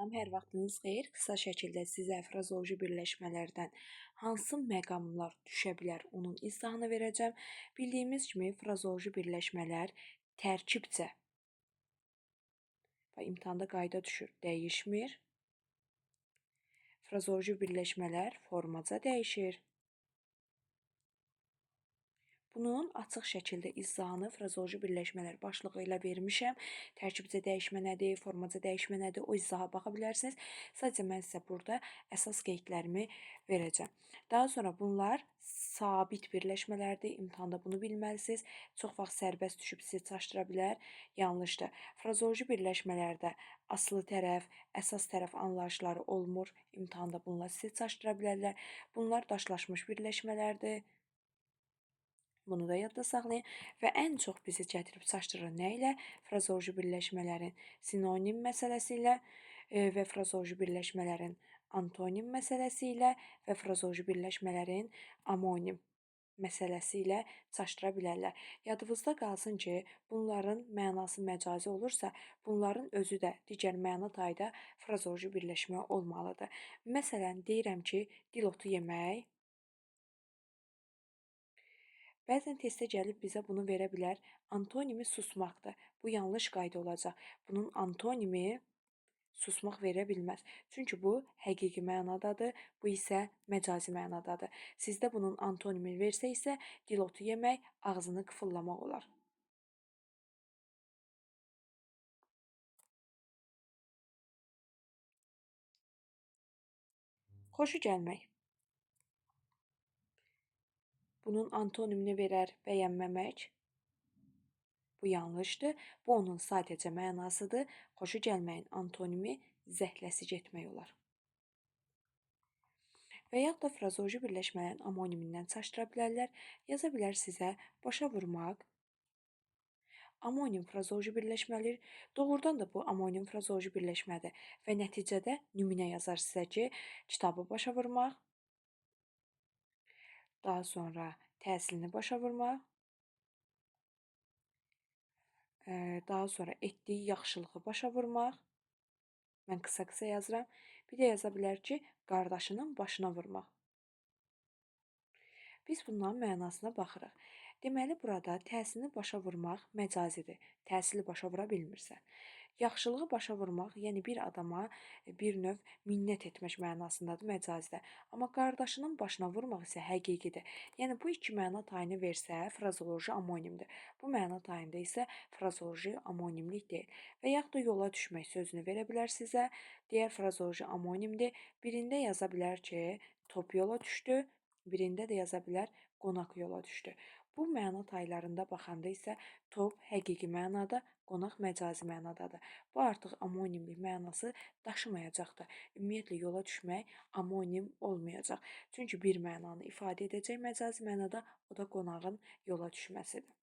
Salam, hər vaxtınız xeyir. Qısa şəkildə sizə frazeoloji birləşmələrdən hansı məqamlar düşə bilər, onun izahını verəcəm. Bildiyimiz kimi frazeoloji birləşmələr tərkibcə və imtahanda qayda düşür, dəyişmir. Frazeoloji birləşmələr formaca dəyişir. Bunun açıq şəkildə izahını frazeoloji birləşmələr başlığı ilə vermişəm. Tərkibcə dəyişmə nədir, formaca dəyişmə nədir, o izaha baxa bilərsiniz. Sadəcə mən sizə burada əsas qeydlərimi verəcəm. Daha sonra bunlar sabit birləşmələrdir. İmtahanda bunu bilməlisiniz. Çox vaxt sərbəst düşüb sizi çaşdıra bilər. Yanlışdır. Frazeoloji birləşmələrdə asılı tərəf, əsas tərəf anlayışları olmur. İmtahanda bunlar sizi çaşdıra bilərlər. Bunlar daşlaşmış birləşmələrdir. Bunu da yadda saxlayın və ən çox bizi gətirib çaşdırır nə ilə? Frazeoloji birləşmələrin sinonim məsələsi ilə və frazeoloji birləşmələrin antonim məsələsi ilə və frazeoloji birləşmələrin amonim məsələsi ilə çaşdıra bilərlər. Yadınızda qalsın ki, bunların mənası məcazi olursa, bunların özü də digər məna tayda frazeoloji birləşmə olmalıdır. Məsələn, deyirəm ki, dil otu yemək. Bəzən testdə gəlib bizə bunu verə bilər. Antonimi susmaqdır. Bu yanlış qayda olacaq. Bunun antonimi susmaq verə bilməz. Çünki bu həqiqi mənadadır, bu isə məcazi mənadadır. Sizdə bunun antonimi versə isə dil otu yemək, ağzını qıfıllamaq olar. Xoşu gəlmək. Bunun antonimini verər bəyənməmək. Bu yanlışdır. Bu onun sadəcə mənasıdır. Xoşu gəlməyin antonimi zəhləsi getmək olar. Və yaxud da frazeoloji birləşmələrin amonimindən çaşdıra bilərlər. Yaza bilər sizə başa vurmaq. Amonim frazeoloji birləşməlir. Doğrudan da bu amonim frazeoloji birləşmədir. Və nəticədə nümunə yazar sizə ki, kitabı başa vurmaq. Daha sonra təhsilini başa vurmaq. Daha sonra etdiyi yaxşılığı başa vurmaq. Mən qısa-qısa yazıram. Bir də yaza bilər ki, qardaşının başına vurmaq. Biz bunların mənasına baxırıq. Deməli, burada təhsilini başa vurmaq məcazidir. Təhsili başa vura bilmirsən. Yaxşılığı başa vurmaq, yəni bir adama bir növ minnət etmək mənasındadır, məcazidə. Amma qardaşının başına vurmaq isə həqiqidir. Yəni, bu iki məna tayını versə, frazeoloji amonimdir. Bu məna tayında isə frazeoloji amonimlik deyil. Və yaxud da yola düşmək sözünü verə bilər sizə. Digər frazeoloji amonimdir. Birində yaza bilər ki, top yola düşdü. Birində də yaza bilər, qonaq yola düşdü. Bu məna taylarında baxanda isə top həqiqi mənada, qonaq məcazi mənadadır. Bu artıq amonimlik mənası daşımayacaqdır. Ümumiyyətlə yola düşmək amonim olmayacaq. Çünki bir mənanı ifadə edəcək məcazi mənada, o da qonağın yola düşməsidir.